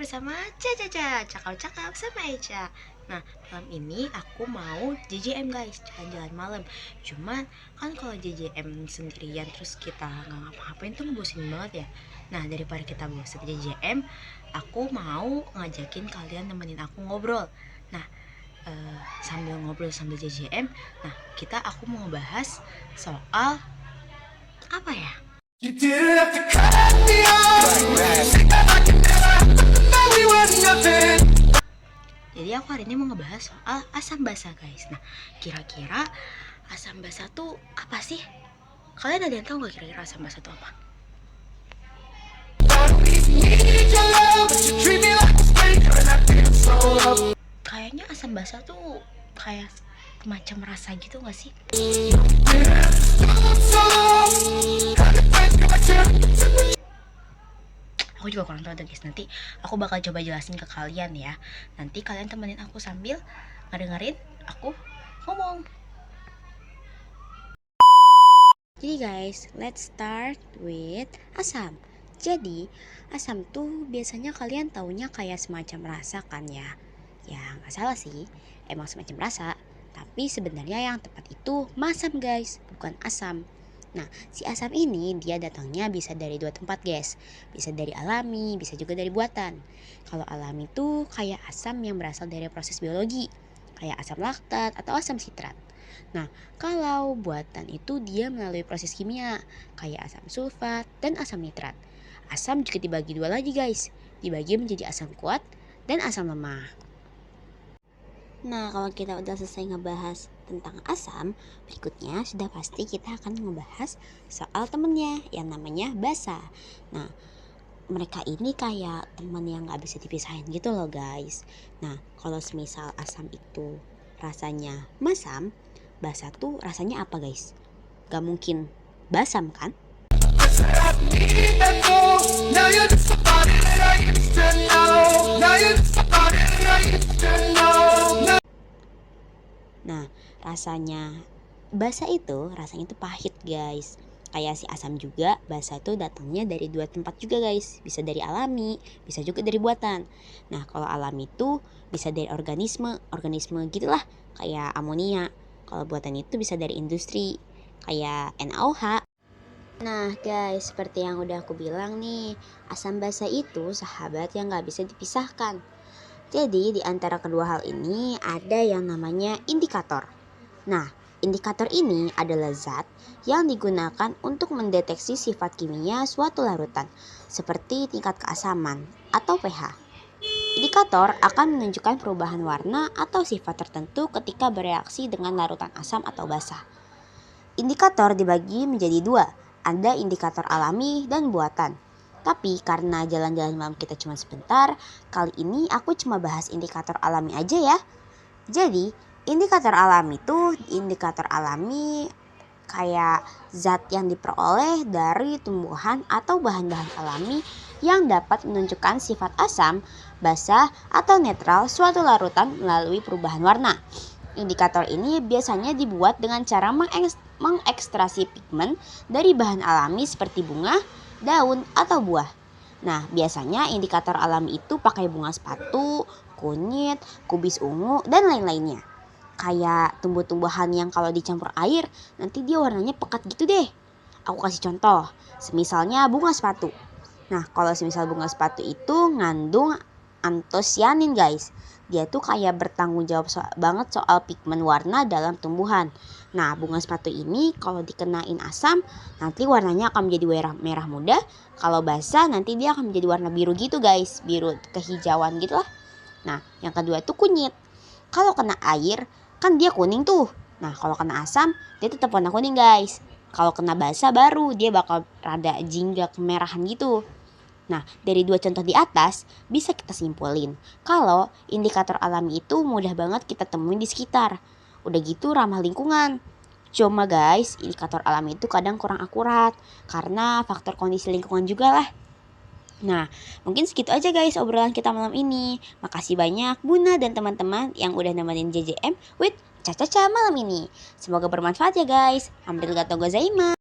bersama Caca, cakap-cakap sama Eca. Nah, malam ini aku mau JJM guys, jalan-jalan malam. Cuman kan kalau JJM sendirian terus kita nggak ngapa-ngapain tuh bosen banget ya. Nah, daripada kita bosen JJM, aku mau ngajakin kalian nemenin aku ngobrol. Nah, sambil ngobrol sambil JJM, nah aku mau ngebahas soal apa ya? You didn't have to cut me off. Jadi aku hari ini mau ngebahas soal asam basa guys. Nah, kira-kira asam basa tuh apa sih? Kalian ada yang tahu gak kira-kira asam basa tuh apa? Kayaknya asam basa tuh kayak macam rasa gitu gak sih? Aku juga kurang tahu deh guys, nanti aku bakal coba jelasin ke kalian ya. Nanti kalian temenin aku sambil ngedengerin aku ngomong. Jadi guys, let's start with asam. Jadi asam tuh biasanya kalian taunya kayak semacam rasa kan ya. Ya nggak salah sih, emang semacam rasa. Tapi sebenarnya yang tepat itu masam guys, bukan asam. Nah, si asam ini dia datangnya bisa dari dua tempat guys. Bisa dari alami, bisa juga dari buatan. Kalau alami itu kayak asam yang berasal dari proses biologi, kayak asam laktat atau asam sitrat. Nah, kalau buatan itu dia melalui proses kimia, kayak asam sulfat dan asam nitrat. Asam juga dibagi dua lagi guys, dibagi menjadi asam kuat dan asam lemah. Nah, kalau kita udah selesai ngebahas tentang asam, berikutnya sudah pasti kita akan ngebahas soal temennya yang namanya basa. Nah, mereka ini kayak teman yang gak bisa dipisahin gitu loh guys. Nah, kalau semisal asam itu rasanya masam, basa tuh rasanya apa guys? Gak mungkin basam kan? Nah, rasanya basa itu rasanya itu pahit guys. Kayak si asam juga, basa itu datangnya dari dua tempat juga guys. Bisa dari alami, bisa juga dari buatan. Nah, kalau alami itu bisa dari organisme gitulah, kayak amonia. Kalau buatan itu bisa dari industri, kayak NaOH. Nah guys, seperti yang udah aku bilang nih, asam basa itu sahabat yang gak bisa dipisahkan. Jadi di antara kedua hal ini ada yang namanya indikator. Nah, indikator ini adalah zat yang digunakan untuk mendeteksi sifat kimia suatu larutan, seperti tingkat keasaman atau pH. Indikator akan menunjukkan perubahan warna atau sifat tertentu ketika bereaksi dengan larutan asam atau basa. Indikator dibagi menjadi dua, ada indikator alami dan buatan. Tapi karena jalan-jalan malam kita cuma sebentar, kali ini aku cuma bahas indikator alami aja ya. Jadi, indikator alami kayak zat yang diperoleh dari tumbuhan atau bahan-bahan alami yang dapat menunjukkan sifat asam, basa, atau netral suatu larutan melalui perubahan warna. Indikator ini biasanya dibuat dengan cara mengekstraksi pigmen dari bahan alami seperti bunga, daun, atau buah. Nah, biasanya indikator alami itu pakai bunga sepatu, kunyit, kubis ungu, dan lain-lainnya. Kayak tumbuh-tumbuhan yang kalau dicampur air, nanti dia warnanya pekat gitu deh. Aku kasih contoh, semisalnya bunga sepatu. Nah, kalau semisal bunga sepatu itu ngandung antosianin guys. Dia tuh kayak bertanggung jawab banget soal pigmen warna dalam tumbuhan. Nah, bunga sepatu ini kalau dikenain asam, nanti warnanya akan menjadi merah muda. Kalau basah, nanti dia akan menjadi warna biru gitu guys. Biru kehijauan gitu lah. Nah, yang kedua itu kunyit. Kalau kena air, kan dia kuning tuh. Nah, kalau kena asam, dia tetap warna kuning guys. Kalau kena basah baru, dia bakal rada jingga kemerahan gitu. Nah, dari dua contoh di atas bisa kita simpulin kalau indikator alami itu mudah banget kita temuin di sekitar. Udah gitu ramah lingkungan. Cuma guys, indikator alami itu kadang kurang akurat karena faktor kondisi lingkungan juga lah. Nah, mungkin segitu aja guys obrolan kita malam ini. Makasih banyak Buna dan teman-teman yang udah nemenin JJM with Caca malam ini. Semoga bermanfaat ya guys. Hamdulillah gozaimasu.